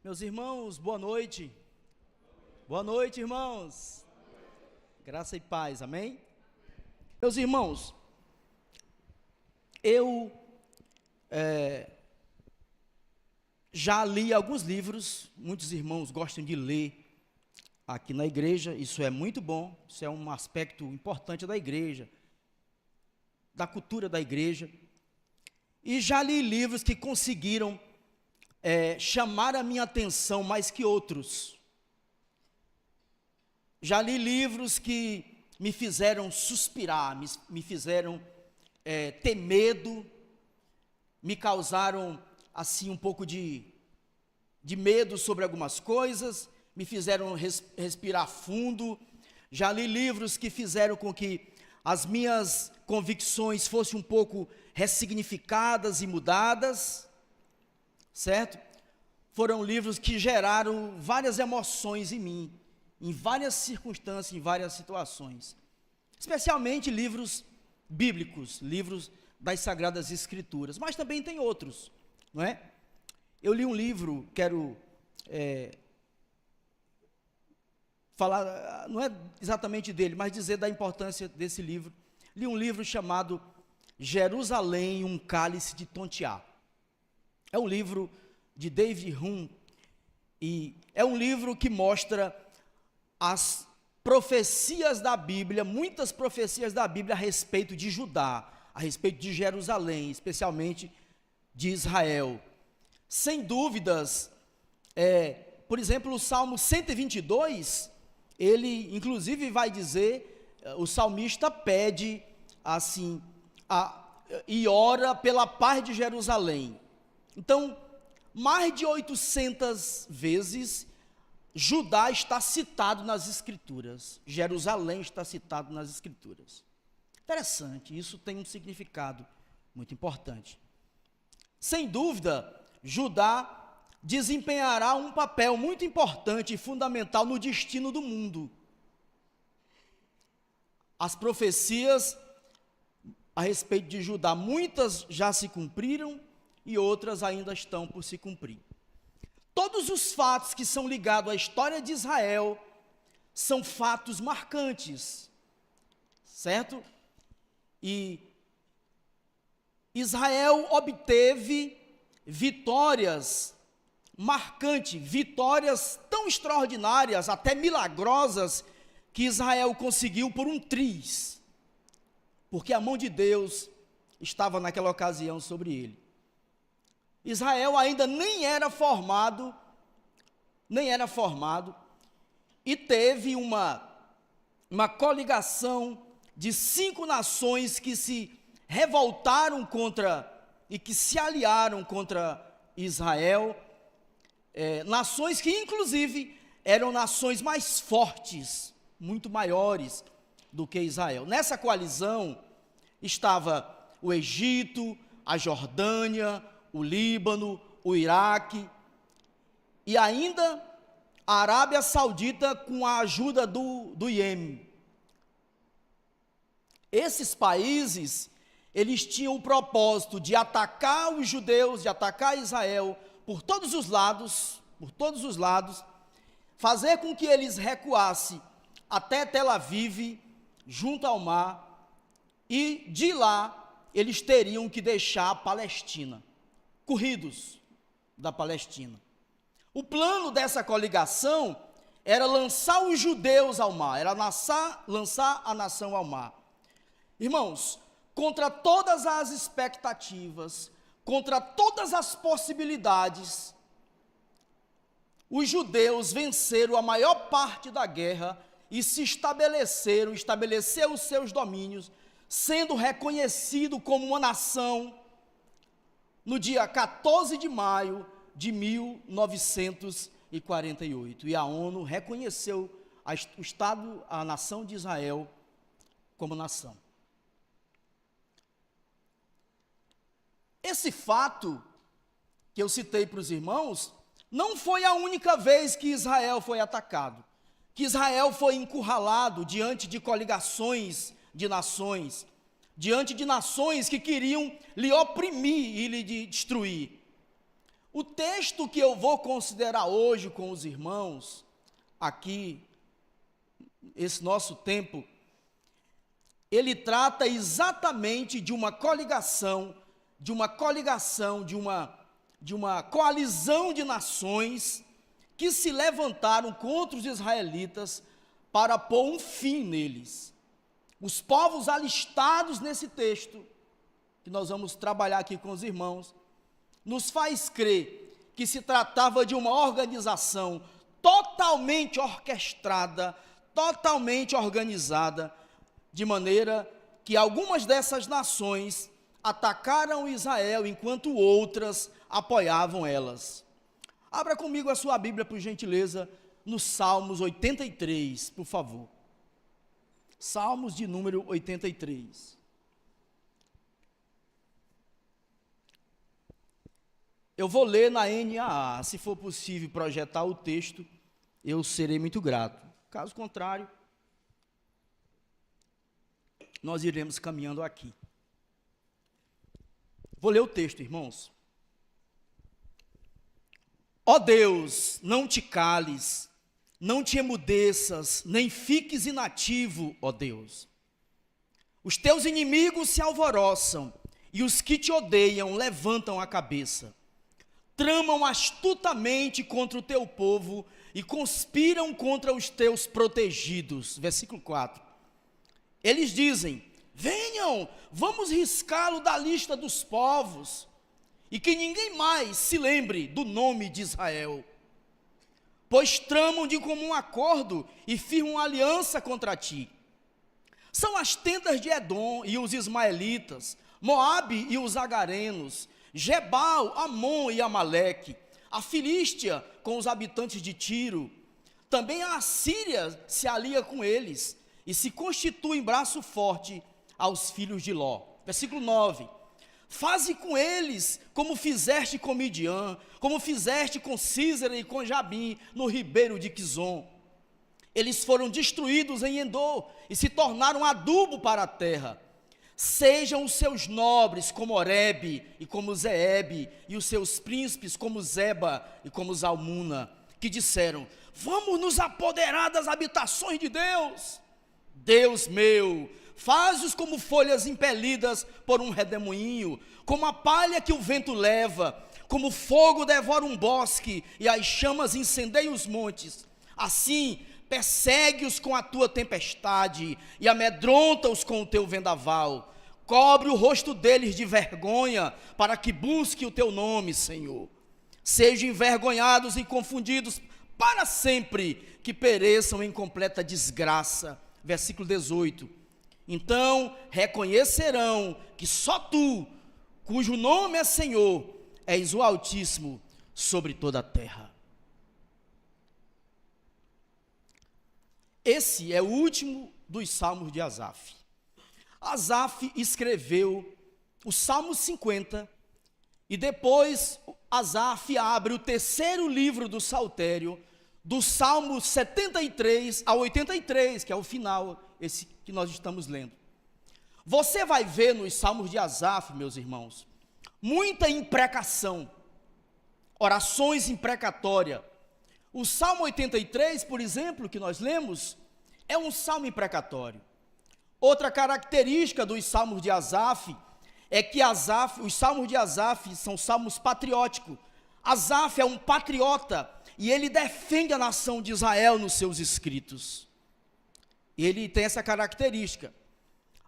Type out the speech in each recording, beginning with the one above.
Meus irmãos, boa noite. Boa noite, irmãos. Graça e paz, amém? Meus irmãos, eu já li alguns livros, muitos irmãos gostam de ler aqui na igreja, isso é muito bom, isso é um aspecto importante da igreja, da cultura da igreja, e já li livros que conseguiram chamar a minha atenção mais que outros. Já li livros que me fizeram suspirar, me fizeram ter medo, me causaram assim um pouco de medo sobre algumas coisas, me fizeram respirar fundo. Já li livros que fizeram com que as minhas convicções fossem um pouco ressignificadas e mudadas, certo? Foram livros que geraram várias emoções em mim, em várias circunstâncias, em várias situações. Especialmente livros bíblicos, livros das Sagradas Escrituras, mas também tem outros, não é? Eu li um livro, quero falar, não é exatamente dele, mas dizer da importância desse livro. Li um livro chamado Jerusalém, um cálice de tontear. É um livro de David Hume, e é um livro que mostra as profecias da Bíblia, muitas profecias da Bíblia a respeito de Judá, a respeito de Jerusalém, especialmente de Israel. Sem dúvidas, por exemplo, o Salmo 122, ele inclusive vai dizer, o salmista pede assim, e ora pela paz de Jerusalém. Então, mais de 800 vezes, Judá está citado nas Escrituras, Jerusalém está citado nas Escrituras. Interessante, isso tem um significado muito importante. Sem dúvida, Judá desempenhará um papel muito importante e fundamental no destino do mundo. As profecias a respeito de Judá, muitas já se cumpriram e outras ainda estão por se cumprir. Todos os fatos que são ligados à história de Israel são fatos marcantes, certo? E Israel obteve vitórias marcantes, vitórias tão extraordinárias, até milagrosas, que Israel conseguiu por um triz, porque a mão de Deus estava naquela ocasião sobre ele. Israel ainda nem era formado, e teve uma coligação de 5 nações que se revoltaram contra e que se aliaram contra Israel, nações que inclusive eram nações mais fortes, muito maiores do que Israel. Nessa coalizão estava o Egito, a Jordânia, o Líbano, o Iraque e ainda a Arábia Saudita com a ajuda do Iêmen. Esses países, eles tinham o propósito de atacar os judeus, de atacar Israel por todos os lados, fazer com que eles recuassem até Tel Aviv, junto ao mar, e de lá eles teriam que deixar a Palestina, corridos da Palestina. O plano dessa coligação era lançar os judeus ao mar, era lançar a nação ao mar. Irmãos, contra todas as expectativas, contra todas as possibilidades, os judeus venceram a maior parte da guerra e se estabeleceram os seus domínios, sendo reconhecido como uma nação no dia 14 de maio de 1948. E a ONU reconheceu a nação de Israel como nação. Esse fato que eu citei para os irmãos, não foi a única vez que Israel foi atacado, que Israel foi encurralado diante de coligações de nações, diante de nações que queriam lhe oprimir e lhe destruir. O texto que eu vou considerar hoje com os irmãos, aqui, esse nosso tempo, ele trata exatamente de uma coligação, de uma coalizão de nações que se levantaram contra os israelitas para pôr um fim neles. Os povos alistados nesse texto, que nós vamos trabalhar aqui com os irmãos, nos faz crer que se tratava de uma organização totalmente orquestrada, totalmente organizada, de maneira que algumas dessas nações atacaram Israel, enquanto outras apoiavam elas. Abra comigo a sua Bíblia, por gentileza, no Salmos 83, por favor. Salmos de número 83. Eu vou ler na NAA. Se for possível projetar o texto, eu serei muito grato. Caso contrário, nós iremos caminhando aqui. Vou ler o texto, irmãos. Ó Deus, não te cales, não te emudeças, nem fiques inativo, ó Deus. Os teus inimigos se alvoroçam, e os que te odeiam levantam a cabeça. Tramam astutamente contra o teu povo e conspiram contra os teus protegidos. Versículo 4. Eles dizem: venham, vamos riscá-lo da lista dos povos, e que ninguém mais se lembre do nome de Israel. Pois tramam de comum acordo e firmam aliança contra ti. São as tendas de Edom e os ismaelitas, Moabe e os agarenos, Gebal, Amon e Amaleque, a Filístia com os habitantes de Tiro. Também a Assíria se alia com eles e se constitui em braço forte aos filhos de Ló. Versículo 9. Faze com eles como fizeste com Midian, como fizeste com Císera e com Jabim, no ribeiro de Quizon. Eles foram destruídos em Endor e se tornaram adubo para a terra. Sejam os seus nobres como Oreb e como Zeeb, e os seus príncipes como Zeba e como Zalmuna, que disseram: vamos nos apoderar das habitações de Deus. Deus meu, faz-os como folhas impelidas por um redemoinho, como a palha que o vento leva, como fogo devora um bosque e as chamas incendeiam os montes. Assim, persegue-os com a tua tempestade e amedronta-os com o teu vendaval. Cobre o rosto deles de vergonha, para que busque o teu nome, Senhor. Sejam envergonhados e confundidos para sempre, que pereçam em completa desgraça. Versículo 18. Então reconhecerão que só tu, cujo nome é Senhor, és o Altíssimo sobre toda a terra. Esse é o último dos salmos de Asaf. Asaf escreveu o Salmo 50 e depois Asaf abre o terceiro livro do Saltério, do Salmo 73 a 83, que é o final, esse que nós estamos lendo. Você vai ver nos Salmos de Asaf, meus irmãos, muita imprecação, orações imprecatórias. O Salmo 83, por exemplo, que nós lemos, é um salmo imprecatório. Outra característica dos Salmos de Asaf é que os Salmos de Asaf são salmos patrióticos. Asaf é um patriota e ele defende a nação de Israel nos seus escritos. Ele tem essa característica.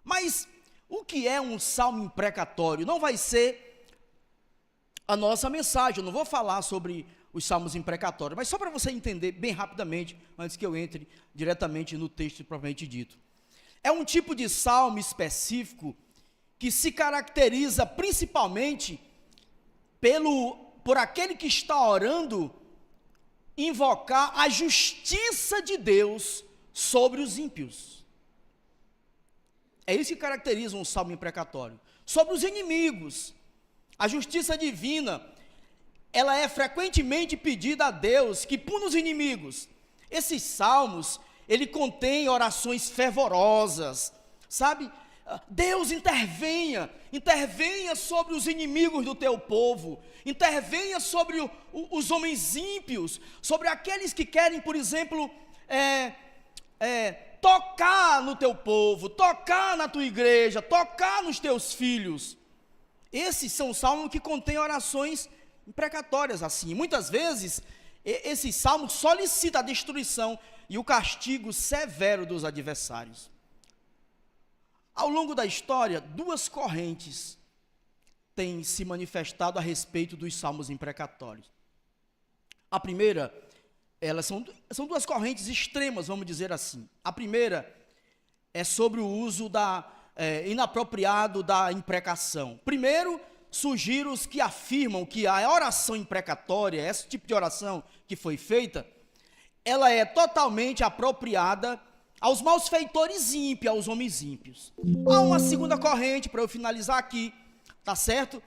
Mas o que é um salmo imprecatório? Não vai ser a nossa mensagem, eu não vou falar sobre os salmos imprecatórios, mas só para você entender bem rapidamente, antes que eu entre diretamente no texto propriamente dito. É um tipo de salmo específico que se caracteriza principalmente por aquele que está orando invocar a justiça de Deus sobre os ímpios. É isso que caracteriza um salmo imprecatório. Sobre os inimigos. A justiça divina, ela é frequentemente pedida a Deus que puna os inimigos. Esses salmos, ele contém orações fervorosas, sabe? Deus intervenha sobre os inimigos do teu povo, intervenha sobre os homens ímpios, sobre aqueles que querem, por exemplo, tocar no teu povo, tocar na tua igreja, tocar nos teus filhos. Esses são salmos que contêm orações imprecatórias assim. Muitas vezes, esses salmos solicitam a destruição e o castigo severo dos adversários. Ao longo da história, duas correntes têm se manifestado a respeito dos salmos imprecatórios. A primeira, elas são duas correntes extremas, vamos dizer assim. A primeira é sobre o uso inapropriado da imprecação. Primeiro, surgiram os que afirmam que a oração imprecatória, esse tipo de oração que foi feita, ela é totalmente apropriada aos malfeitores ímpios, aos homens ímpios. Há uma segunda corrente, para eu finalizar aqui, tá certo?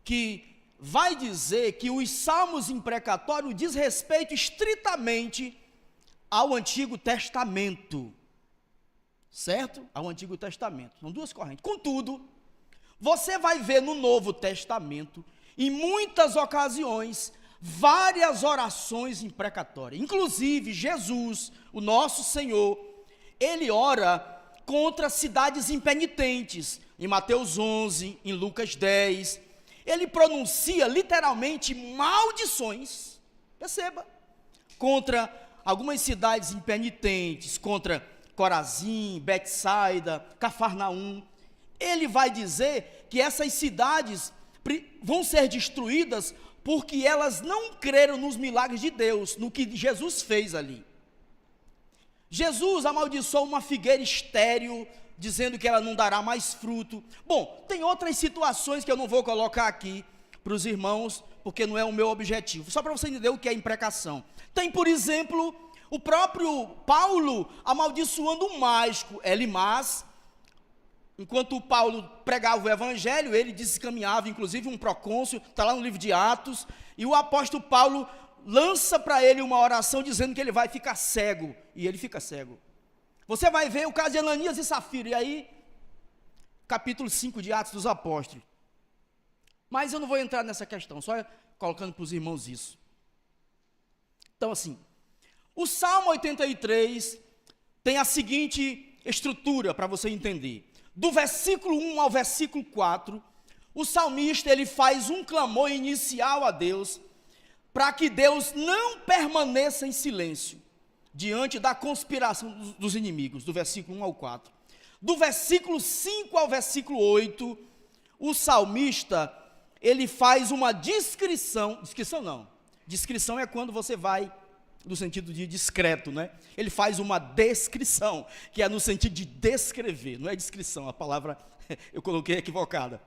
Que vai dizer que os salmos imprecatórios diz respeito estritamente ao Antigo Testamento, certo? Ao Antigo Testamento. São duas correntes. Contudo, você vai ver no Novo Testamento, em muitas ocasiões, várias orações imprecatórias. Inclusive, Jesus, o nosso Senhor, ele ora contra cidades impenitentes, em Mateus 11, em Lucas 10, ele pronuncia literalmente maldições, perceba, contra algumas cidades impenitentes, contra Corazim, Betsaida, Cafarnaum. Ele vai dizer que essas cidades vão ser destruídas porque elas não creram nos milagres de Deus, no que Jesus fez ali. Jesus amaldiçoou uma figueira estéril, dizendo que ela não dará mais fruto. Bom, tem outras situações que eu não vou colocar aqui para os irmãos, porque não é o meu objetivo. Só para você entender o que é imprecação. Tem, por exemplo, o próprio Paulo amaldiçoando um mágico, Elimas. Enquanto Paulo pregava o evangelho, ele descaminhava, inclusive um procônsul, está lá no livro de Atos, e o apóstolo Paulo lança para ele uma oração dizendo que ele vai ficar cego, e ele fica cego. Você vai ver o caso de Ananias e Safira, e aí, capítulo 5 de Atos dos Apóstolos. Mas eu não vou entrar nessa questão, só colocando para os irmãos isso. Então assim, o Salmo 83 tem a seguinte estrutura para você entender. Do versículo 1 ao versículo 4, o salmista ele faz um clamor inicial a Deus, para que Deus não permaneça em silêncio, diante da conspiração dos inimigos, do versículo 1 ao 4. Do versículo 5 ao versículo 8, o salmista, ele faz uma descrição é quando você vai no sentido de discreto, né? Ele faz uma descrição, que é no sentido de descrever, não é descrição, a palavra eu coloquei equivocada.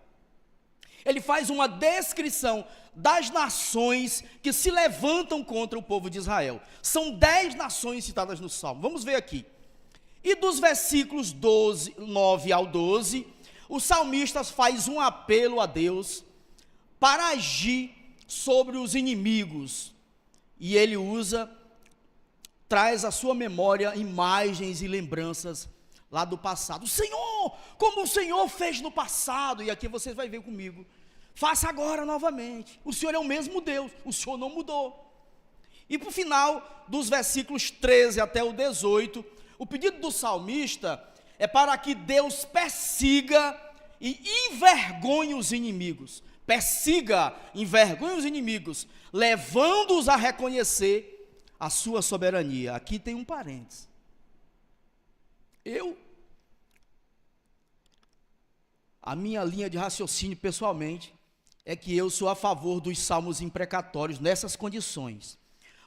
Ele faz uma descrição das nações que se levantam contra o povo de Israel. São 10 nações citadas no Salmo. Vamos ver aqui. E dos versículos 9 ao 12, o salmista faz um apelo a Deus para agir sobre os inimigos. E ele traz à sua memória imagens e lembranças lá do passado. Senhor, como o Senhor fez no passado, e aqui você vai ver comigo, faça agora novamente. O Senhor é o mesmo Deus, o Senhor não mudou. E para o final, dos versículos 13 até o 18, o pedido do salmista é para que Deus persiga e envergonhe os inimigos. Persiga, envergonhe os inimigos, levando-os a reconhecer a sua soberania. Aqui tem um parênteses. A minha linha de raciocínio, pessoalmente, é que eu sou a favor dos salmos imprecatórios nessas condições,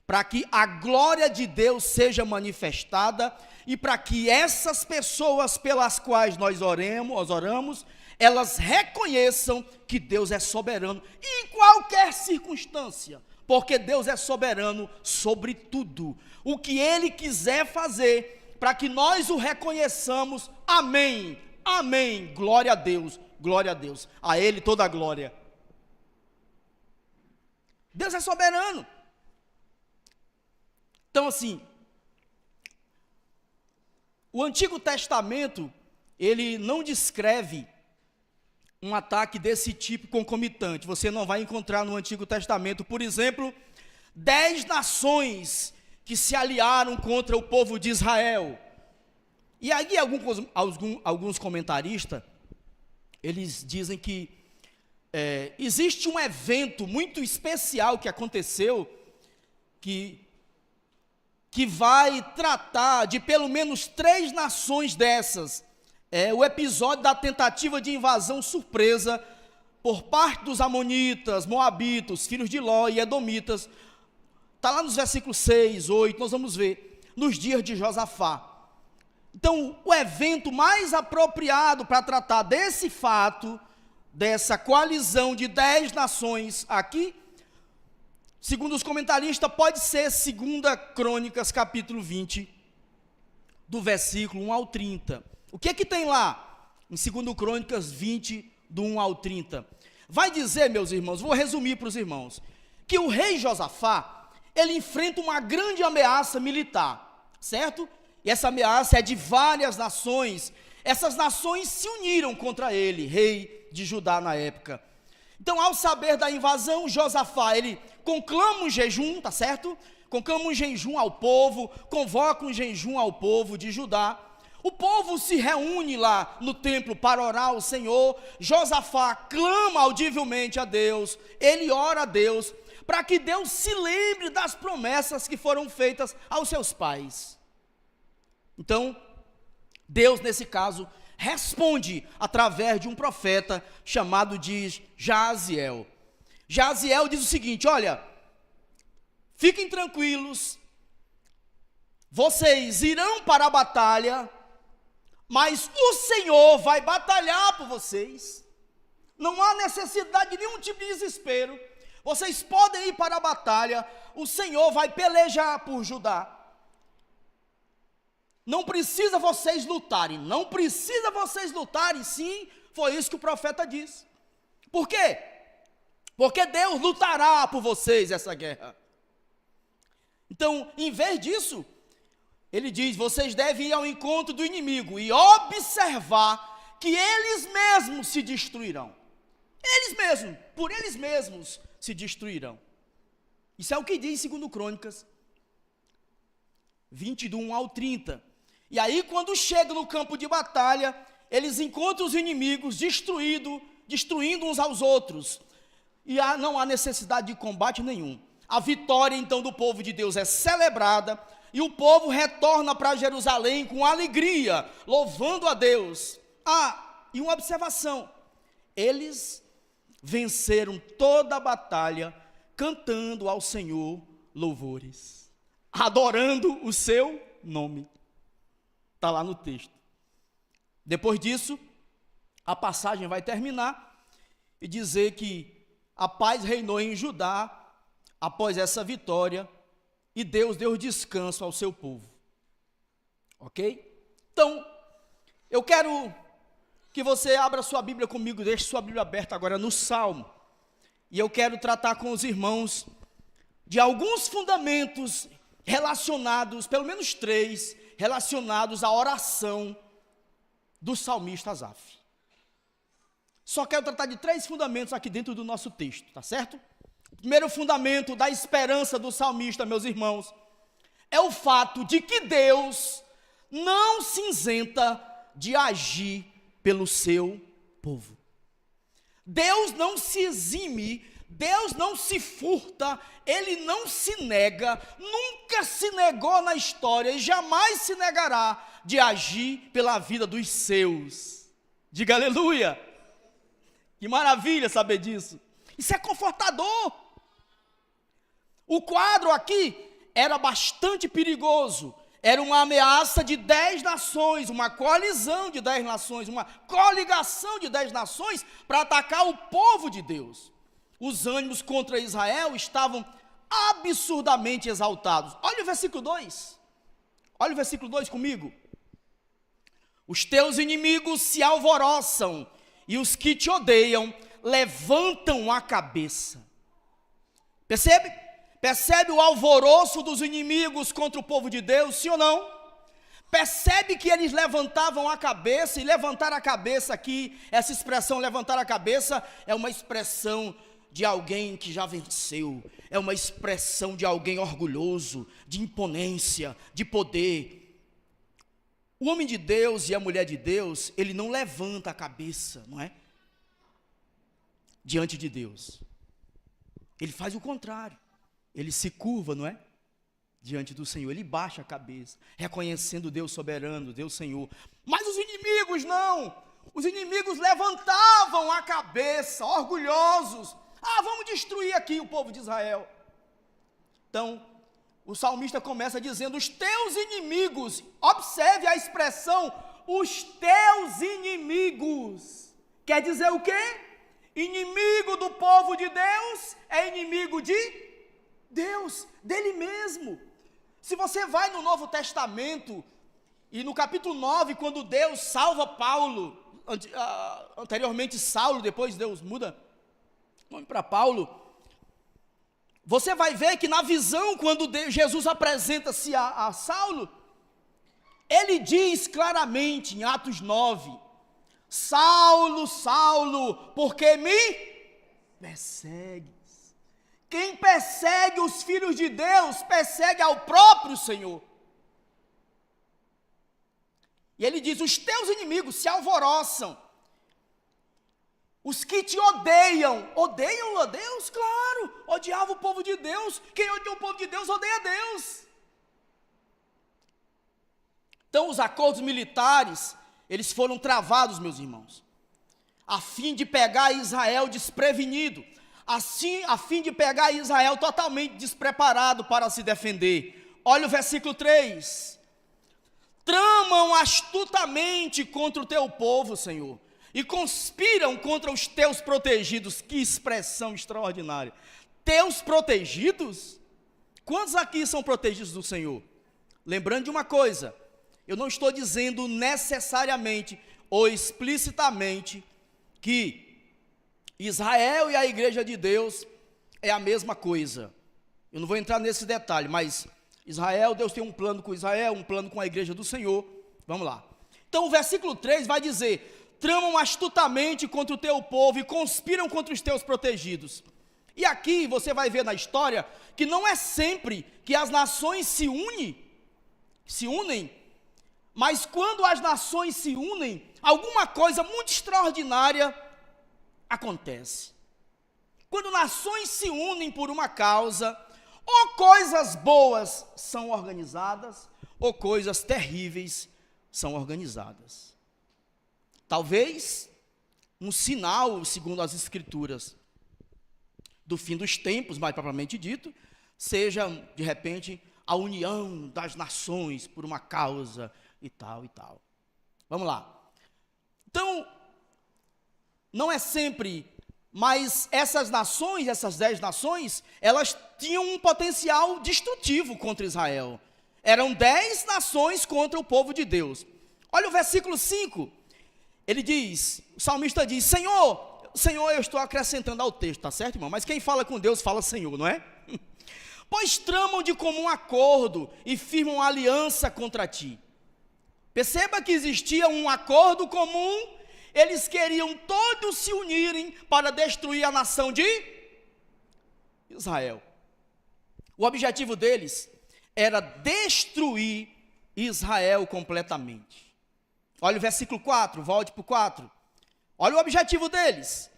para que a glória de Deus seja manifestada e para que essas pessoas pelas quais nós oramos, elas reconheçam que Deus é soberano em qualquer circunstância, porque Deus é soberano sobre tudo. O que Ele quiser fazer, para que nós o reconheçamos, amém, amém, glória a Deus, a Ele toda a glória. Deus é soberano. Então assim, o Antigo Testamento, ele não descreve um ataque desse tipo concomitante. Você não vai encontrar no Antigo Testamento, por exemplo, 10 nações que se aliaram contra o povo de Israel. E aí alguns comentaristas, eles dizem que existe um evento muito especial que aconteceu, que vai tratar de pelo menos 3 nações dessas. O episódio da tentativa de invasão surpresa por parte dos amonitas, moabitas, filhos de Ló e edomitas. Está lá nos versículos 6, 8, nós vamos ver, nos dias de Josafá. Então, o evento mais apropriado para tratar desse fato, dessa coalizão de 10 nações aqui, segundo os comentaristas, pode ser 2 Crônicas, capítulo 20, do versículo 1 ao 30. O que é que tem lá, em 2 Crônicas 20, do 1 ao 30? Vai dizer, meus irmãos, vou resumir para os irmãos, que o rei Josafá, ele enfrenta uma grande ameaça militar, certo? E essa ameaça é de várias nações. Essas nações se uniram contra ele, rei de Judá na época. Então, ao saber da invasão, Josafá, ele conclama um jejum, tá certo? Conclama um jejum ao povo, convoca um jejum ao povo de Judá. O povo se reúne lá no templo para orar ao Senhor. Josafá clama audivelmente a Deus, ele ora a Deus, para que Deus se lembre das promessas que foram feitas aos seus pais. Então, Deus, nesse caso, responde através de um profeta chamado de Jaziel. Jaziel diz o seguinte: olha, fiquem tranquilos, vocês irão para a batalha, mas o Senhor vai batalhar por vocês. Não há necessidade de nenhum tipo de desespero. Vocês podem ir para a batalha, o Senhor vai pelejar por Judá. Não precisa vocês lutarem, não precisa vocês lutarem, sim, foi isso que o profeta disse. Por quê? Porque Deus lutará por vocês essa guerra. Então, em vez disso, ele diz, vocês devem ir ao encontro do inimigo e observar que eles mesmos se destruirão. Eles mesmos, por eles mesmos se destruirão. Isso é o que diz 2 Crônicas 20, do 1 ao 30. E aí, quando chegam no campo de batalha, eles encontram os inimigos destruindo uns aos outros. E não há necessidade de combate nenhum. A vitória, então, do povo de Deus é celebrada, e o povo retorna para Jerusalém com alegria, louvando a Deus. E uma observação, eles venceram toda a batalha, cantando ao Senhor louvores, adorando o seu nome. Está lá no texto. Depois disso, a passagem vai terminar e dizer que a paz reinou em Judá após essa vitória e Deus deu descanso ao seu povo. Ok? Então, eu quero que você abra sua Bíblia comigo, deixe sua Bíblia aberta agora no Salmo. E eu quero tratar com os irmãos de alguns fundamentos relacionados, pelo menos 3, relacionados à oração do salmista Asaf. Só quero tratar de 3 fundamentos aqui dentro do nosso texto, tá certo? O primeiro fundamento da esperança do salmista, meus irmãos, é o fato de que Deus não se isenta de agir pelo seu povo. Deus não se exime, Deus não se furta, Ele não se nega, nunca se negou na história e jamais se negará de agir pela vida dos seus. Diga aleluia! Que maravilha saber disso. Isso é confortador. O quadro aqui era bastante perigoso. Era uma ameaça de 10 nações, uma coalizão de 10 nações, uma coligação de 10 nações para atacar o povo de Deus. Os ânimos contra Israel estavam absurdamente exaltados. Olha o versículo 2. Olha o versículo 2 comigo. Os teus inimigos se alvoroçam e os que te odeiam levantam a cabeça. Percebe? Percebe o alvoroço dos inimigos contra o povo de Deus, sim ou não? percebe que eles levantavam a cabeça, e levantar a cabeça aqui, essa expressão levantar a cabeça, é uma expressão de alguém que já venceu, é uma expressão de alguém orgulhoso, de imponência, de poder. O homem de Deus e a mulher de Deus, ele não levanta a cabeça, não é? Diante de Deus. Ele faz o contrário, ele se curva, não é? Diante do Senhor, ele baixa a cabeça, reconhecendo Deus soberano, Deus Senhor. Mas os inimigos não, os inimigos levantavam a cabeça, orgulhosos. Vamos destruir aqui o povo de Israel. Então, o salmista começa dizendo, os teus inimigos, observe a expressão, os teus inimigos. Quer dizer o quê? Inimigo do povo de Deus é inimigo de Deus, dele mesmo. Se você vai no Novo Testamento, e no capítulo 9, quando Deus salva Paulo, anteriormente Saulo, depois Deus muda o nome para Paulo, você vai ver que na visão, quando Jesus apresenta-se a Saulo, ele diz claramente em Atos 9, Saulo, Saulo, por que me persegues? Quem persegue os filhos de Deus, persegue ao próprio Senhor. E ele diz, os teus inimigos se alvoroçam. Os que te odeiam a Deus? Claro, odiava o povo de Deus. Quem odeia o povo de Deus, odeia a Deus. Então os acordos militares, eles foram travados, meus irmãos, a fim de pegar Israel desprevenido. Assim, a fim de pegar Israel totalmente despreparado para se defender. Olha o versículo 3. Tramam astutamente contra o teu povo, Senhor, e conspiram contra os teus protegidos. Que expressão extraordinária. Teus protegidos? Quantos aqui são protegidos do Senhor? Lembrando de uma coisa, eu não estou dizendo necessariamente ou explicitamente que Israel e a igreja de Deus é a mesma coisa. Eu não vou entrar nesse detalhe, mas Israel, Deus tem um plano com Israel, um plano com a igreja do Senhor. Vamos lá. Então o versículo 3 vai dizer, tramam astutamente contra o teu povo e conspiram contra os teus protegidos. E aqui você vai ver na história que não é sempre que as nações se unem, mas quando as nações se unem, alguma coisa muito extraordinária acontece. Quando nações se unem por uma causa, ou coisas boas são organizadas, ou coisas terríveis são organizadas. Talvez um sinal, segundo as Escrituras, do fim dos tempos, mais propriamente dito, seja, de repente, a união das nações por uma causa e tal e tal. Vamos lá. Então, não é sempre, mas essas nações, essas 10 nações, elas tinham um potencial destrutivo contra Israel. Eram 10 nações contra o povo de Deus. Olha o versículo 5, ele diz, o salmista diz, Senhor, eu estou acrescentando ao texto, tá certo, irmão? Mas quem fala com Deus, fala Senhor, não é? Pois tramam de comum acordo e firmam aliança contra ti. Perceba que existia um acordo comum. Eles queriam todos se unirem para destruir a nação de Israel. O objetivo deles era destruir Israel completamente. Olha o versículo 4, volte para o 4. Olha o objetivo deles.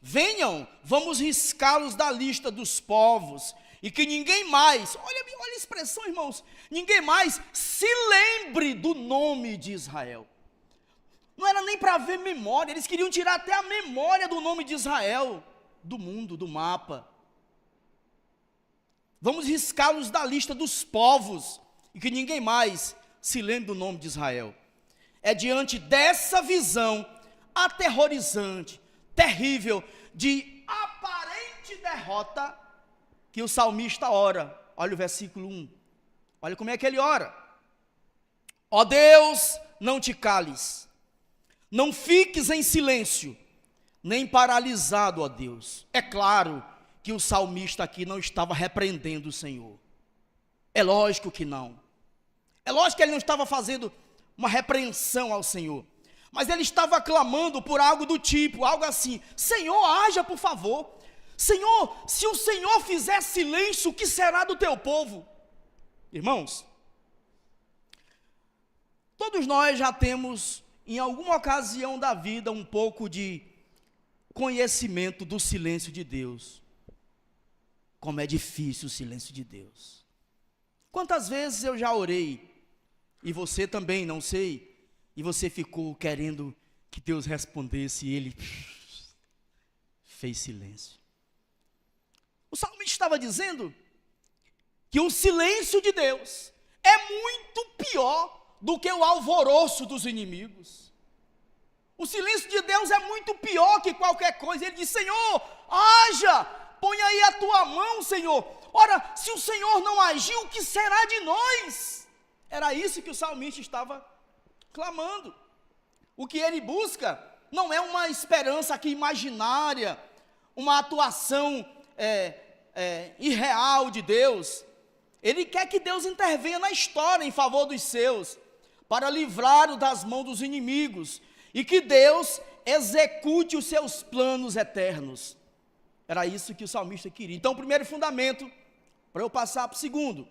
Venham, vamos riscá-los da lista dos povos, e que ninguém mais, olha a expressão, irmãos, ninguém mais se lembre do nome de Israel. Não era nem para ver memória, eles queriam tirar até a memória do nome de Israel, do mundo, do mapa. Vamos riscá-los da lista dos povos, e que ninguém mais se lembre do nome de Israel. É diante dessa visão aterrorizante, terrível, de aparente derrota, que o salmista ora. Olha o versículo 1, olha como é que ele ora. Ó Deus, não te cales, não fiques em silêncio, nem paralisado, ó Deus. É claro que o salmista aqui não estava repreendendo o Senhor. É lógico que não. É lógico que ele não estava fazendo uma repreensão ao Senhor, mas ele estava clamando por algo do tipo, algo assim: Senhor, haja por favor. Senhor, se o Senhor fizer silêncio, o que será do teu povo? Irmãos, todos nós já temos, em alguma ocasião da vida, um pouco de conhecimento do silêncio de Deus. Como é difícil o silêncio de Deus. Quantas vezes eu já orei, e você também, não sei, e você ficou querendo que Deus respondesse, e Ele fez silêncio. O salmista estava dizendo que o silêncio de Deus é muito pior do que o alvoroço dos inimigos. O silêncio de Deus é muito pior que qualquer coisa. Ele diz: Senhor, haja, põe aí a tua mão, Senhor. Ora, se o Senhor não agir, o que será de nós? Era isso que o salmista estava clamando. O que ele busca não é uma esperança aqui imaginária, uma atuação irreal de Deus. Ele quer que Deus intervenha na história em favor dos seus, para livrá-lo das mãos dos inimigos, e que Deus execute os seus planos eternos. Era isso que o salmista queria. Então, o primeiro fundamento, para eu passar para o segundo: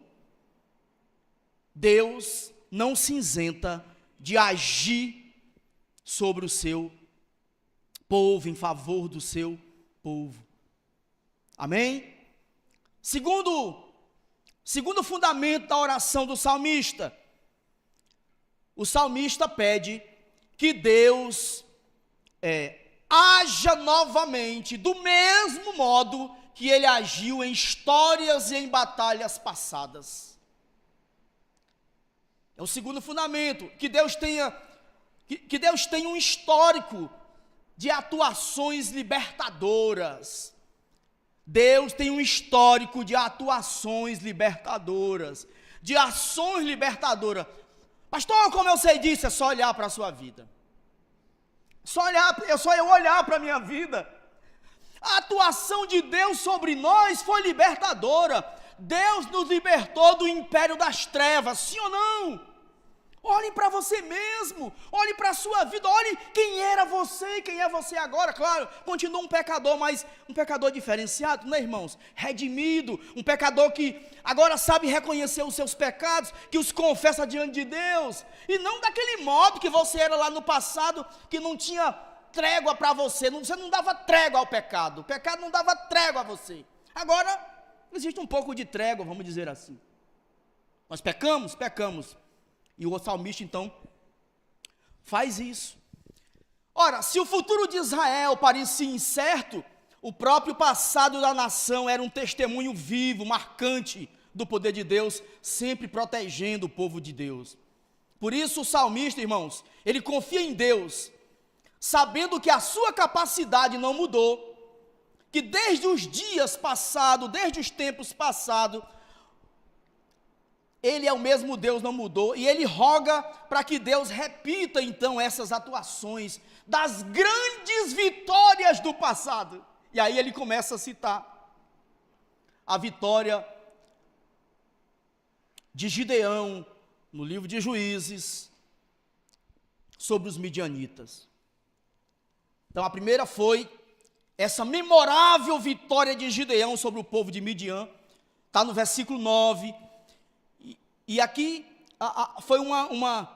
Deus não se isenta de agir sobre o seu povo, em favor do seu povo. Amém? Segundo fundamento da oração do salmista, o salmista pede que Deus haja novamente do mesmo modo que ele agiu em histórias e em batalhas passadas. É o segundo fundamento, que Deus tenha um histórico de atuações libertadoras. Deus tem um histórico de atuações libertadoras, de ações libertadoras. Pastor, como eu sei disso? É só olhar para a sua vida. É só eu olhar para a minha vida. A atuação de Deus sobre nós foi libertadora. Deus nos libertou do império das trevas, sim ou não? Olhe para você mesmo, olhe para a sua vida, olhe quem era você e quem é você agora. Claro, continua um pecador, mas um pecador diferenciado, né, irmãos? Redimido, um pecador que agora sabe reconhecer os seus pecados, que os confessa diante de Deus, e não daquele modo que você era lá no passado, que não tinha trégua para você, você não dava trégua ao pecado, o pecado não dava trégua a você. Agora, existe um pouco de trégua, vamos dizer assim. Nós pecamos. E o salmista, então, faz isso. Ora, se o futuro de Israel parecia incerto, o próprio passado da nação era um testemunho vivo, marcante do poder de Deus, sempre protegendo o povo de Deus. Por isso o salmista, irmãos, ele confia em Deus, sabendo que a sua capacidade não mudou, que desde os dias passados, desde os tempos passados, Ele é o mesmo Deus, não mudou, e ele roga para que Deus repita então essas atuações das grandes vitórias do passado. E aí ele começa a citar a vitória de Gideão no livro de Juízes sobre os midianitas. Então a primeira foi essa memorável vitória de Gideão sobre o povo de Midian, está no versículo 9. E aqui foi uma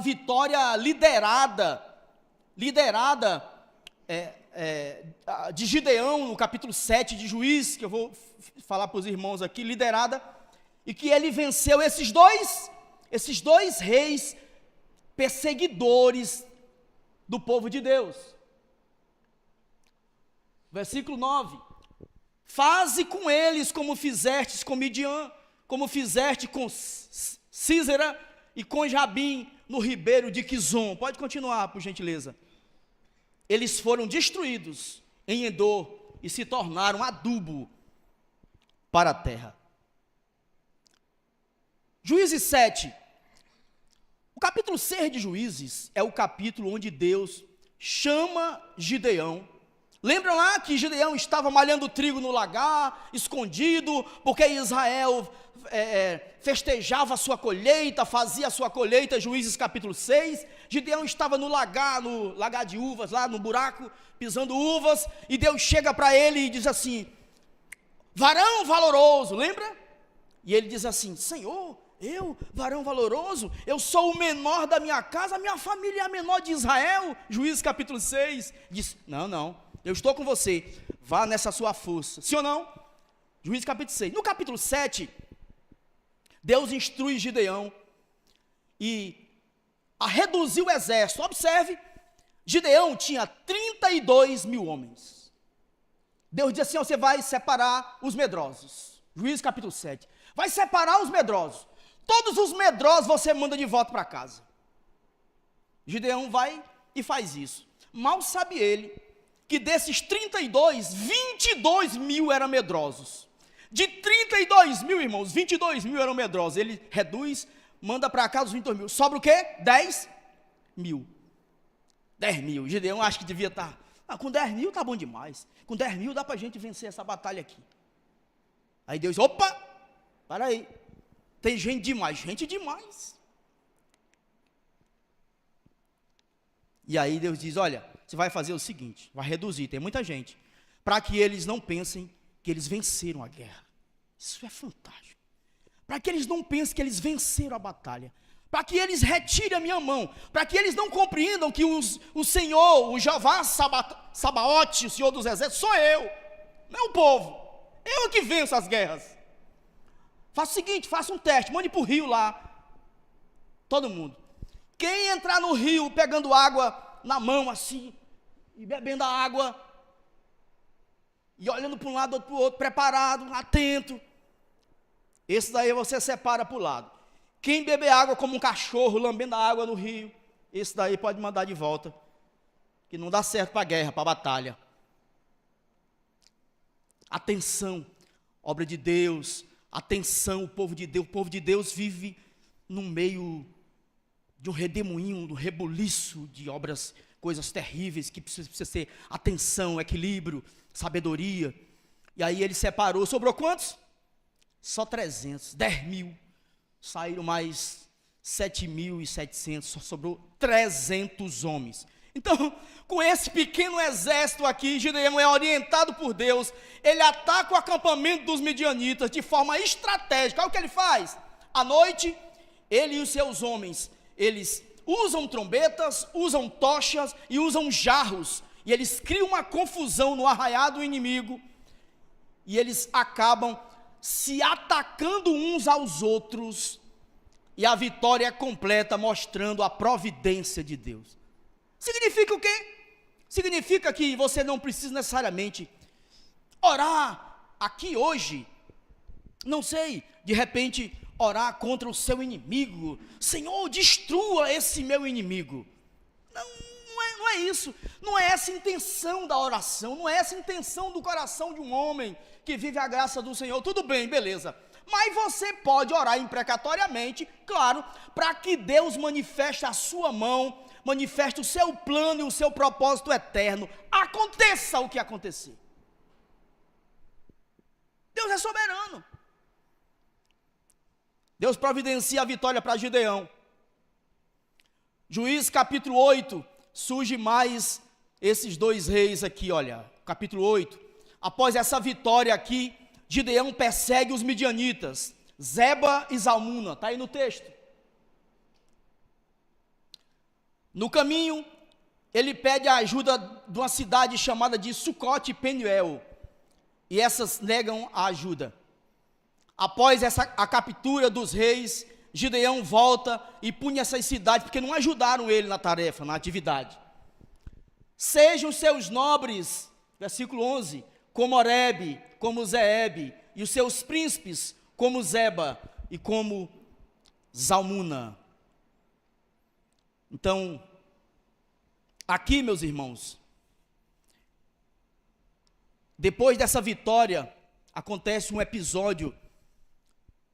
vitória liderada de Gideão, no capítulo 7 de Juízes, que eu vou falar para os irmãos aqui, liderada, e que ele venceu esses dois reis perseguidores do povo de Deus. Versículo 9: faze com eles como fizestes com Midian, como fizeste com Sísera e com Jabim no ribeiro de Quizon. Pode continuar, por gentileza. Eles foram destruídos em Endor e se tornaram adubo para a terra. Juízes 7. O capítulo 6 de Juízes é o capítulo onde Deus chama Gideão Lembram lá que Gideão estava malhando trigo no lagar, escondido, porque Israel festejava a sua colheita, fazia a sua colheita, Juízes capítulo 6. Gideão estava no lagar de uvas, lá no buraco, pisando uvas, e Deus chega para ele e diz assim: varão valoroso, lembra? E ele diz assim: Senhor, eu, varão valoroso, eu sou o menor da minha casa, a minha família é a menor de Israel. Juízes capítulo 6, diz: não, eu estou com você, vá nessa sua força, sim ou não? Juízes capítulo 6, no capítulo 7, Deus instrui Gideão a reduzir o exército. Observe, Gideão tinha 32 mil homens. Deus diz assim: você vai separar os medrosos. Juízes capítulo 7, vai separar os medrosos. Todos os medrosos você manda de volta para casa. Gideão vai e faz isso. Mal sabe ele que desses 32, 22 mil eram medrosos. De 32 mil, irmãos, 22 mil eram medrosos. Ele reduz, manda para casa os 22 mil. Sobra o quê? 10 mil. 10 mil. Gideão acha que devia estar. Com 10 mil está bom demais. Com 10 mil dá para a gente vencer essa batalha aqui. Aí Deus, opa, para aí. Tem gente demais. E aí Deus diz: olha, você vai fazer o seguinte, vai reduzir, tem muita gente, para que eles não pensem que eles venceram a guerra. Isso é fantástico. Para que eles não pensem que eles venceram a batalha, para que eles retirem a minha mão, para que eles não compreendam que o Senhor, o Jeová Sabaote, o Senhor dos Exércitos, sou eu, não é o povo, eu que venço as guerras. Faça o seguinte, faça um teste, mande para o rio lá, todo mundo. Quem entrar no rio pegando água na mão assim, e bebendo a água, e olhando para um lado, outro para o outro, preparado, atento, esse daí você separa para o lado. Quem beber água como um cachorro, lambendo a água no rio, esse daí pode mandar de volta, que não dá certo para a guerra, para a batalha. Atenção, obra de Deus, atenção, o povo de Deus vive no meio de um redemoinho, de um rebuliço de obras, coisas terríveis, que precisa ter atenção, equilíbrio, sabedoria. E aí ele separou, sobrou quantos? Só 300, 10 mil, saíram mais 7.700, só sobrou 300 homens. Então, com esse pequeno exército aqui, Gideão é orientado por Deus, ele ataca o acampamento dos midianitas de forma estratégica. Olha o que ele faz, à noite, ele e os seus homens, eles usam trombetas, usam tochas e usam jarros, e eles criam uma confusão no arraial do inimigo, e eles acabam se atacando uns aos outros, e a vitória é completa, mostrando a providência de Deus. Significa o quê? Significa que você não precisa necessariamente orar aqui hoje, não sei, de repente orar contra o seu inimigo. Senhor, destrua esse meu inimigo. Não é isso, não é essa a intenção da oração, não é essa a intenção do coração de um homem que vive a graça do Senhor. Tudo bem, beleza, mas você pode orar imprecatoriamente, claro, para que Deus manifeste a sua mão, manifeste o seu plano e o seu propósito eterno, aconteça o que acontecer. Deus é soberano. Deus providencia a vitória para Gideão. Juízes capítulo 8, surge mais esses dois reis aqui, olha, capítulo 8. Após essa vitória aqui, Gideão persegue os midianitas, Zeba e Zalmuna, está aí no texto. No caminho, ele pede a ajuda de uma cidade chamada de Sucote e Penuel, e essas negam a ajuda. Após a captura dos reis, Gideão volta e pune essas cidades, porque não ajudaram ele na tarefa, na atividade. Sejam seus nobres, versículo 11, como Oreb, como Zeeb, e os seus príncipes, como Zeba e como Zalmuna. Então, aqui, meus irmãos, depois dessa vitória, acontece um episódio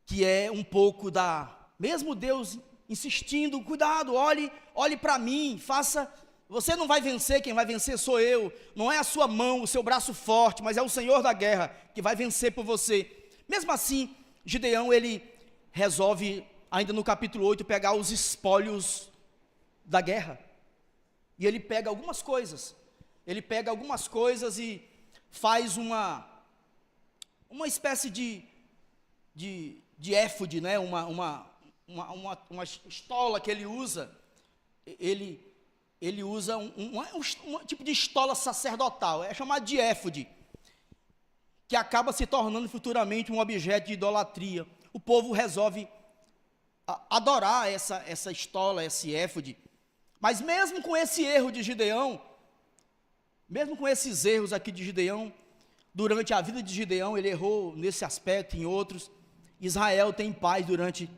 que é um pouco mesmo Deus insistindo, cuidado, olhe para mim, faça você não vai vencer, quem vai vencer sou eu. Não é a sua mão, o seu braço forte, mas é o Senhor da guerra que vai vencer por você. Mesmo assim, Gideão, ele resolve, ainda no capítulo 8, pegar os espólios da guerra. E ele pega algumas coisas. Ele pega algumas coisas e faz uma espécie de éfode, né? uma estola que ele usa. Ele usa um tipo de estola sacerdotal, é chamado de éfode, que acaba se tornando futuramente um objeto de idolatria. O povo resolve adorar essa estola, esse éfode. Mas mesmo com esse erro de Gideão, mesmo com esses erros aqui de Gideão, durante a vida de Gideão, ele errou nesse aspecto, em outros, Israel tem paz durante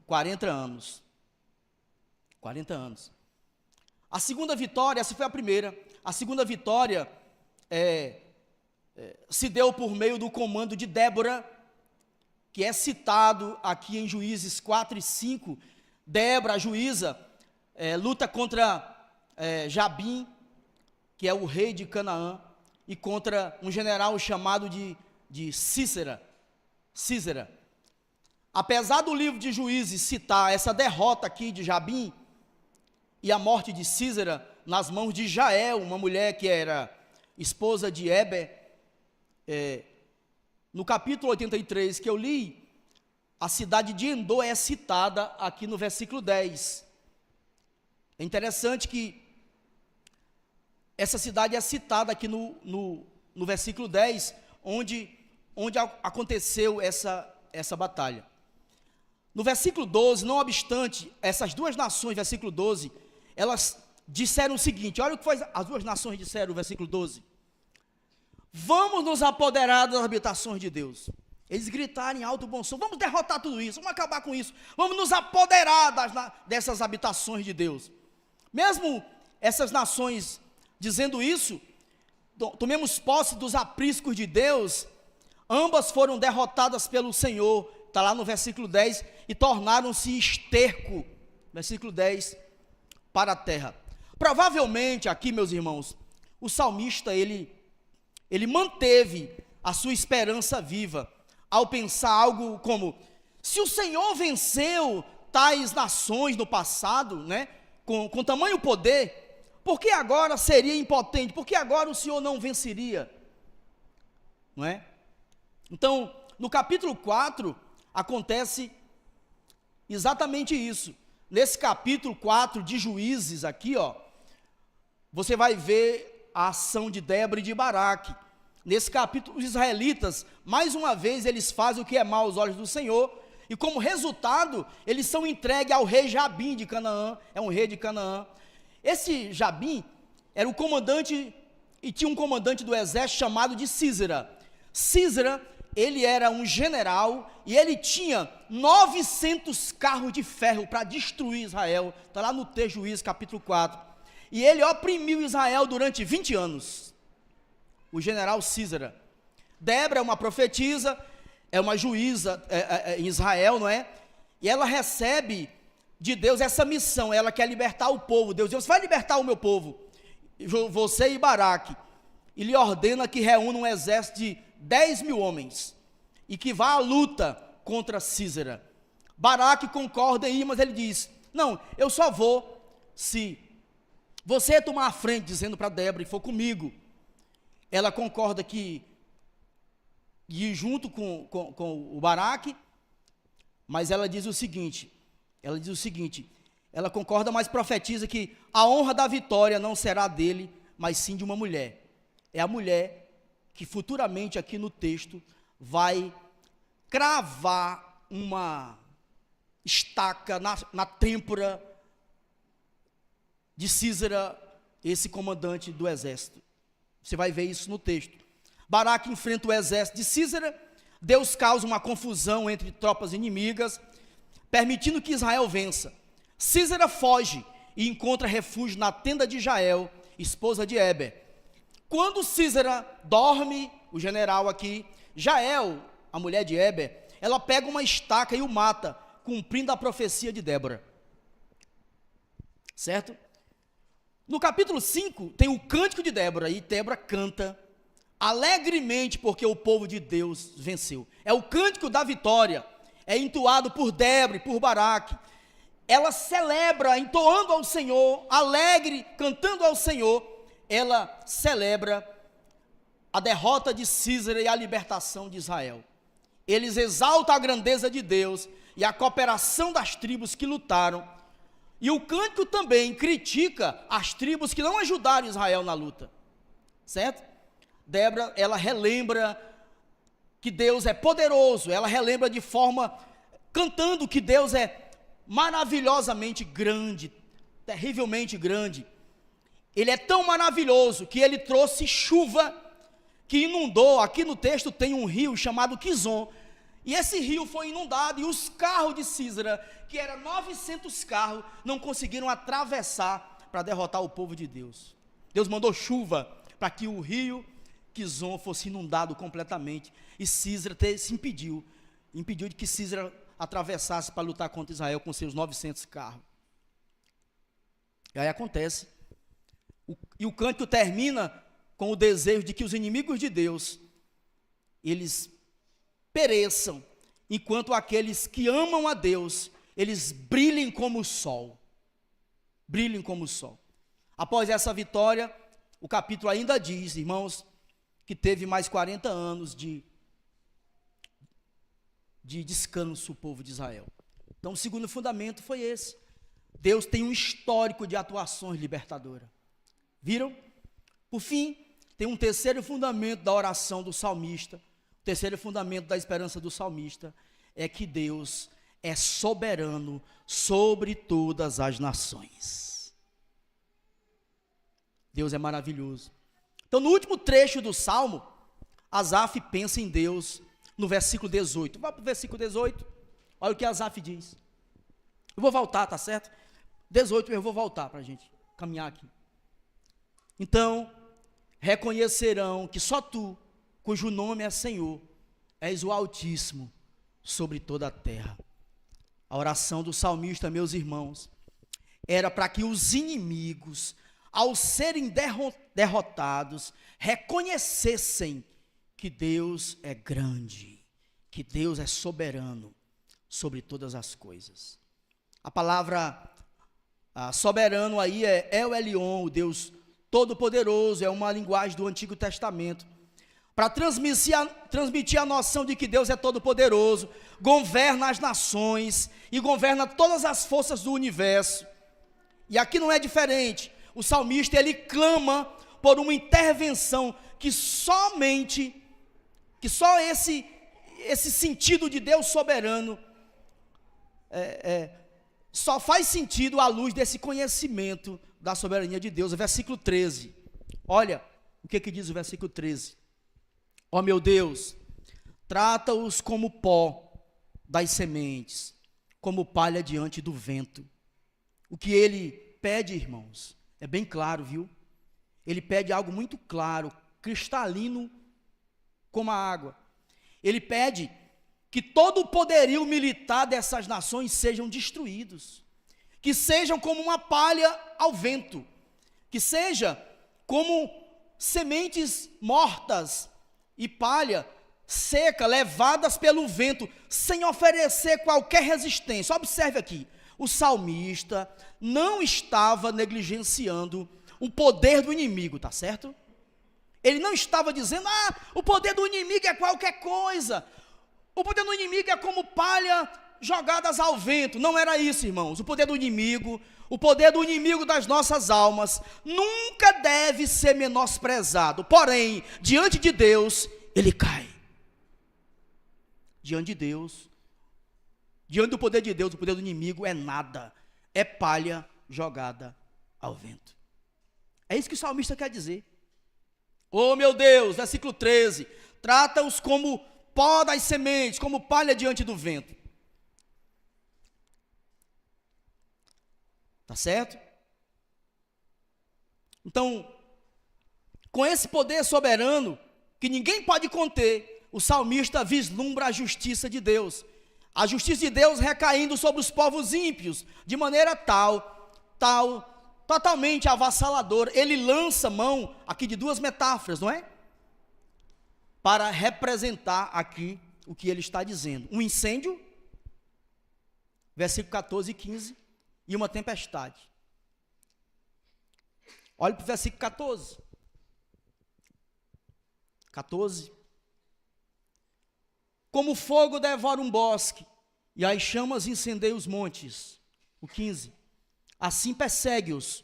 40 anos. 40 anos. A segunda vitória, essa foi a primeira, a segunda vitória se deu por meio do comando de Débora, que é citado aqui em Juízes 4 e 5. Débora, a juíza, luta contra Jabim, que é o rei de Canaã, e contra um general chamado de Sísera. Apesar do livro de Juízes citar essa derrota aqui de Jabim, e a morte de Sísera nas mãos de Jael, uma mulher que era esposa de Heber, no capítulo 83 que eu li, a cidade de Endor é citada aqui no versículo 10. É interessante que essa cidade é citada aqui no versículo 10, onde aconteceu essa batalha. No versículo 12, não obstante, essas duas nações, versículo 12, elas disseram o seguinte, olha o que as duas nações disseram no versículo 12. Vamos nos apoderar das habitações de Deus. Eles gritaram em alto bom som, vamos derrotar tudo isso, vamos acabar com isso, vamos nos apoderar dessas habitações de Deus. Mesmo essas nações dizendo isso, tomemos posse dos apriscos de Deus, ambas foram derrotadas pelo Senhor, está lá no versículo 10, e tornaram-se esterco, versículo 10, para a terra. Provavelmente aqui, meus irmãos, o salmista, ele manteve a sua esperança viva, ao pensar algo como, se o Senhor venceu tais nações no passado, né, com tamanho poder, por que agora seria impotente? Por que agora o Senhor não venceria? Não é? Então, no capítulo 4, acontece exatamente isso. Nesse capítulo 4 de Juízes aqui, você vai ver a ação de Débora e de Baraque. Nesse capítulo, os israelitas, mais uma vez, eles fazem o que é mal aos olhos do Senhor, e como resultado, eles são entregues ao rei Jabim de Canaã, é um rei de Canaã. Esse Jabim era o comandante, e tinha um comandante do exército chamado de Sísera. Sísera, ele era um general, e ele tinha 900 carros de ferro para destruir Israel, está lá no texto Juízes capítulo 4, e ele oprimiu Israel durante 20 anos, o general Sísera. Débora é uma profetisa, é uma juíza em Israel, não é? E ela recebe de Deus essa missão, ela quer libertar o povo. Deus diz, vai libertar o meu povo, você e Baraque, e lhe ordena que reúna um exército de 10.000 homens, e que vá à luta contra Sísera. Baraque concorda em ir, mas ele diz, não, eu só vou se você tomar a frente, dizendo para Débora, e for comigo. Ela concorda que ir junto com o Baraque, mas ela diz o seguinte, ela concorda, mas profetiza que a honra da vitória não será dele, mas sim de uma mulher. É a mulher que futuramente aqui no texto vai cravar uma estaca na têmpora de Sísera, esse comandante do exército. Você vai ver isso no texto. Baraque enfrenta o exército de Sísera, Deus causa uma confusão entre tropas inimigas, permitindo que Israel vença. Sísera foge e encontra refúgio na tenda de Jael, esposa de Heber. Quando Sísera dorme, o general aqui, Jael, a mulher de Heber, ela pega uma estaca e o mata, cumprindo a profecia de Débora. Certo? No capítulo 5, tem o cântico de Débora, e Débora canta alegremente porque o povo de Deus venceu. É o cântico da vitória, é entoado por Débora e por Baraque. Ela celebra, entoando ao Senhor, alegre, cantando ao Senhor, ela celebra a derrota de Císara e a libertação de Israel. Eles exaltam a grandeza de Deus e a cooperação das tribos que lutaram. E o cântico também critica as tribos que não ajudaram Israel na luta, certo? Débora, ela relembra que Deus é poderoso, ela relembra de forma, cantando que Deus é maravilhosamente grande, terrivelmente grande. Ele é tão maravilhoso que ele trouxe chuva que inundou. Aqui no texto tem um rio chamado Quizon, e esse rio foi inundado, e os carros de Císara, que eram 900 carros, não conseguiram atravessar para derrotar o povo de Deus. Deus mandou chuva para que o rio Quizon fosse inundado completamente, e Císara se impediu de que Císara atravessasse para lutar contra Israel com seus 900 carros. E aí acontece, e o cântico termina com o desejo de que os inimigos de Deus, eles pereçam, enquanto aqueles que amam a Deus, eles brilhem como o sol. Brilhem como o sol. Após essa vitória, o capítulo ainda diz, irmãos, que teve mais 40 anos de descanso o povo de Israel. Então, o segundo fundamento foi esse. Deus tem um histórico de atuações libertadoras. Viram? Por fim, tem um terceiro fundamento da oração do salmista. O terceiro fundamento da esperança do salmista é que Deus é soberano sobre todas as nações. Deus é maravilhoso. Então, no último trecho do Salmo, Asaf pensa em Deus no versículo 18. Vai para o versículo 18, olha o que Asaf diz. Eu vou voltar, tá certo? 18 eu vou voltar para a gente caminhar aqui. Então, reconhecerão que só tu, cujo nome é Senhor, és o Altíssimo sobre toda a terra. A oração do salmista, meus irmãos, era para que os inimigos, ao serem derrotados, reconhecessem que Deus é grande, que Deus é soberano sobre todas as coisas. A palavra soberano aí é El Elyon, o Deus Todo-Poderoso, é uma linguagem do Antigo Testamento, para transmitir a noção de que Deus é todo-poderoso, governa as nações e governa todas as forças do universo. E aqui não é diferente. O salmista, ele clama por uma intervenção que só esse sentido de Deus soberano só faz sentido à luz desse conhecimento da soberania de Deus. O versículo 13, olha o que diz o versículo 13. Ó meu Deus, trata-os como pó das sementes, como palha diante do vento. O que ele pede, irmãos, é bem claro, viu? Ele pede algo muito claro, cristalino como a água. Ele pede que todo o poderio militar dessas nações sejam destruídos, que sejam como uma palha ao vento, que seja como sementes mortas e palha seca, levadas pelo vento, sem oferecer qualquer resistência. Observe aqui, o salmista não estava negligenciando o poder do inimigo, tá certo? Ele não estava dizendo, o poder do inimigo é qualquer coisa, o poder do inimigo é como palha jogadas ao vento. Não era isso, irmãos. O poder do inimigo das nossas almas, nunca deve ser menosprezado. Porém, diante de Deus, ele cai. Diante de Deus, diante do poder de Deus, o poder do inimigo é nada, é palha jogada ao vento. É isso que o salmista quer dizer. Oh meu Deus, versículo 13, trata-os como pó das sementes, como palha diante do vento. Tá certo? Então, com esse poder soberano, que ninguém pode conter, o salmista vislumbra a justiça de Deus. A justiça de Deus recaindo sobre os povos ímpios, de maneira tal totalmente avassalador. Ele lança mão aqui de duas metáforas, não é? Para representar aqui o que ele está dizendo. Um incêndio, versículo 14 e 15, e uma tempestade. Olha para o versículo 14. 14. Como fogo devora um bosque, e as chamas incendeiam os montes. O 15. Assim persegue-os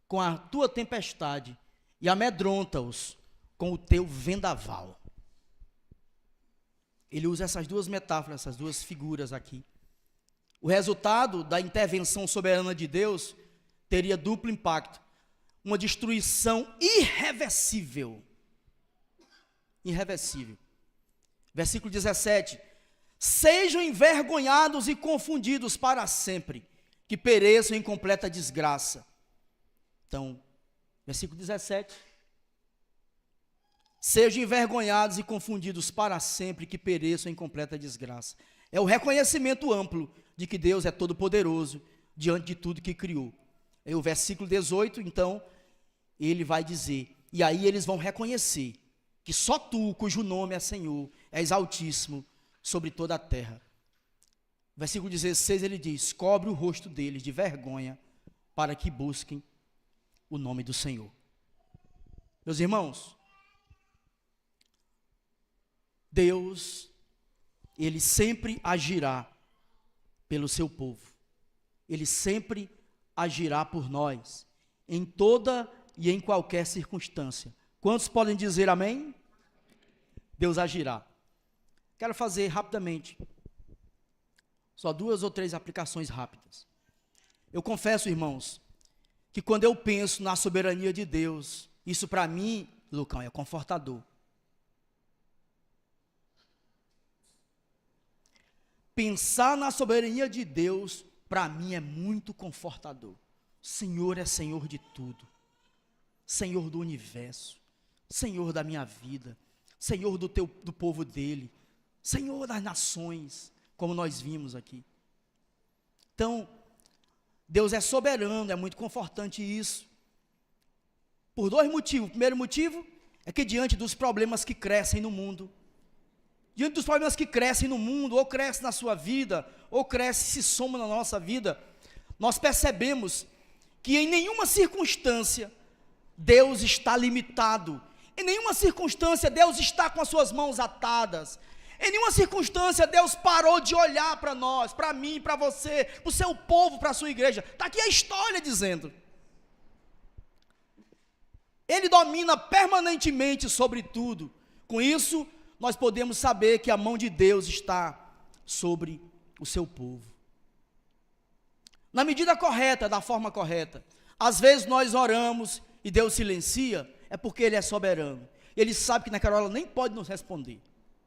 com a tua tempestade, e amedronta-os com o teu vendaval. Ele usa essas duas metáforas, essas duas figuras aqui. O resultado da intervenção soberana de Deus teria duplo impacto. Uma destruição irreversível. Irreversível. Versículo 17. Sejam envergonhados e confundidos para sempre, que pereçam em completa desgraça. Então, versículo 17. Sejam envergonhados e confundidos para sempre, que pereçam em completa desgraça. É o reconhecimento amplo de que Deus é todo-poderoso diante de tudo que criou. E o versículo 18, então, ele vai dizer, e aí eles vão reconhecer que só tu, cujo nome é Senhor, és altíssimo sobre toda a terra. Versículo 16, ele diz, cobre o rosto deles de vergonha, para que busquem o nome do Senhor. Meus irmãos, Deus, Ele sempre agirá pelo seu povo. Ele sempre agirá por nós, em toda e em qualquer circunstância. Quantos podem dizer amém? Deus agirá. Quero fazer rapidamente, só 2 ou 3 aplicações rápidas. Eu confesso, irmãos, que quando eu penso na soberania de Deus, isso para mim, Lucão, é confortador. Pensar na soberania de Deus, para mim é muito confortador. O Senhor é Senhor de tudo. Senhor do universo. Senhor da minha vida. Senhor do povo dele. Senhor das nações, como nós vimos aqui. Então, Deus é soberano, é muito confortante isso. Por 2 motivos. O primeiro motivo é que diante dos problemas que crescem no mundo, diante dos problemas que crescem no mundo, ou cresce na sua vida, ou cresce e se soma na nossa vida, nós percebemos que em nenhuma circunstância Deus está limitado, em nenhuma circunstância Deus está com as suas mãos atadas, em nenhuma circunstância Deus parou de olhar para nós, para mim, para você, para o seu povo, para a sua igreja. Está aqui a história dizendo. Ele domina permanentemente sobre tudo. Com isso, nós podemos saber que a mão de Deus está sobre o seu povo. Na medida correta, da forma correta. Às vezes nós oramos e Deus silencia, é porque Ele é soberano. Ele sabe que naquela hora nem pode nos responder.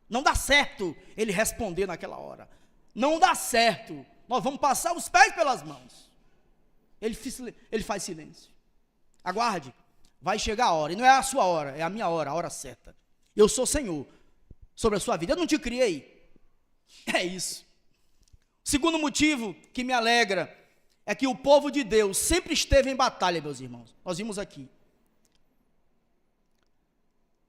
Não dá certo Ele responder naquela hora. Não dá certo. Nós vamos passar os pés pelas mãos. Ele faz silêncio. Aguarde, vai chegar a hora. E não é a sua hora, é a minha hora, a hora certa. Eu sou Senhor sobre a sua vida. Eu não te criei. É isso. O segundo motivo que me alegra é que o povo de Deus sempre esteve em batalha, meus irmãos. Nós vimos aqui.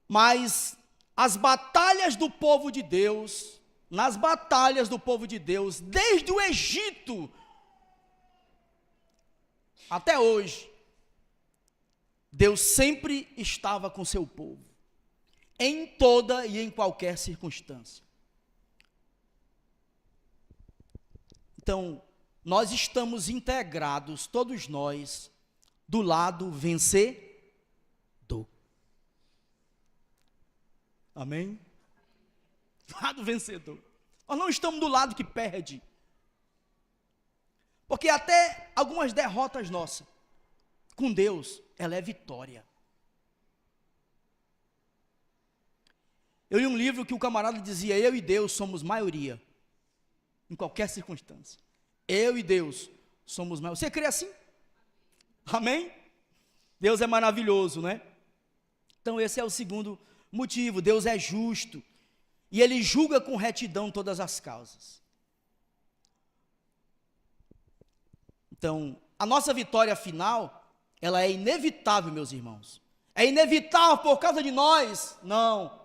Mas as batalhas do povo de Deus, nas batalhas do povo de Deus, desde o Egito até hoje, Deus sempre estava com seu povo, em toda e em qualquer circunstância. Então, nós estamos integrados, todos nós, do lado vencedor. Amém? Lado vencedor. Nós não estamos do lado que perde. Porque até algumas derrotas nossas, com Deus, ela é vitória. Eu li um livro que o camarada dizia, eu e Deus somos maioria, em qualquer circunstância. Eu e Deus somos maioria. Você crê assim? Amém? Deus é maravilhoso, né? Então esse é o segundo motivo. Deus é justo e Ele julga com retidão todas as causas. Então, a nossa vitória final, ela é inevitável, meus irmãos. É inevitável por causa de nós? Não.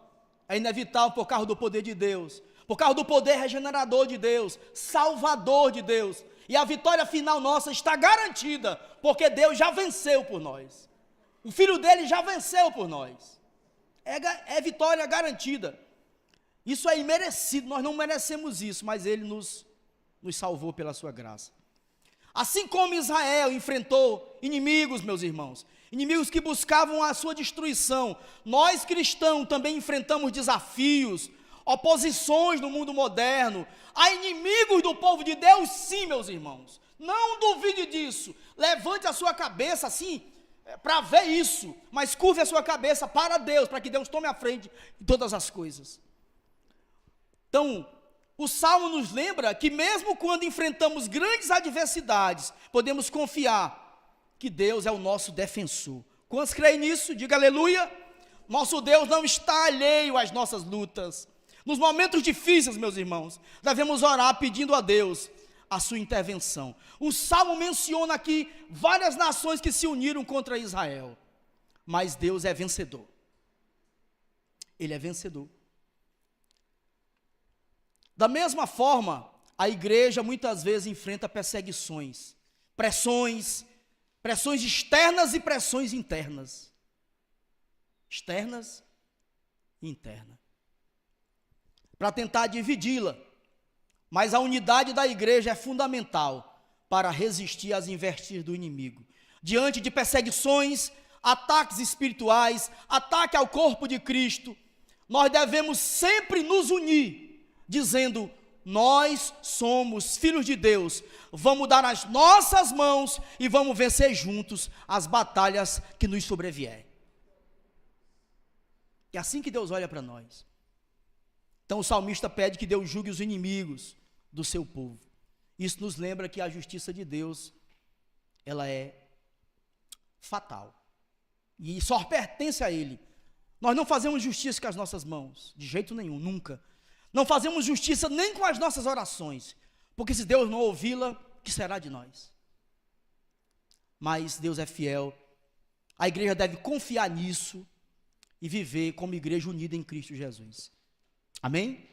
É inevitável por causa do poder de Deus, por causa do poder regenerador de Deus, salvador de Deus. E a vitória final nossa está garantida, porque Deus já venceu por nós. O Filho dele já venceu por nós. É vitória garantida. Isso é imerecido, nós não merecemos isso, mas ele nos salvou pela sua graça. Assim como Israel enfrentou inimigos, meus irmãos, inimigos que buscavam a sua destruição, nós cristãos também enfrentamos desafios, oposições no mundo moderno. Há inimigos do povo de Deus, sim, meus irmãos. Não duvide disso. Levante a sua cabeça assim, para ver isso, mas curve a sua cabeça para Deus, para que Deus tome a frente de todas as coisas. Então, o Salmo nos lembra que mesmo quando enfrentamos grandes adversidades, podemos confiar que Deus é o nosso defensor. Quantos creem nisso? Diga aleluia. Nosso Deus não está alheio às nossas lutas. Nos momentos difíceis, meus irmãos, devemos orar pedindo a Deus a sua intervenção. O Salmo menciona aqui várias nações que se uniram contra Israel, mas Deus é vencedor. Ele é vencedor. Da mesma forma, a igreja muitas vezes enfrenta perseguições, pressões externas e pressões internas. Externas e internas. Para tentar dividi-la. Mas a unidade da igreja é fundamental para resistir às investidas do inimigo. Diante de perseguições, ataques espirituais, ataque ao corpo de Cristo, nós devemos sempre nos unir, dizendo: nós somos filhos de Deus, vamos dar as nossas mãos e vamos vencer juntos as batalhas que nos sobrevierem. É assim que Deus olha para nós. Então o salmista pede que Deus julgue os inimigos do seu povo. Isso nos lembra que a justiça de Deus, ela é fatal, e só pertence a Ele. Nós não fazemos justiça com as nossas mãos, de jeito nenhum, nunca. Não fazemos justiça nem com as nossas orações, porque se Deus não ouvi-la, que será de nós? Mas Deus é fiel, a igreja deve confiar nisso e viver como igreja unida em Cristo Jesus. Amém?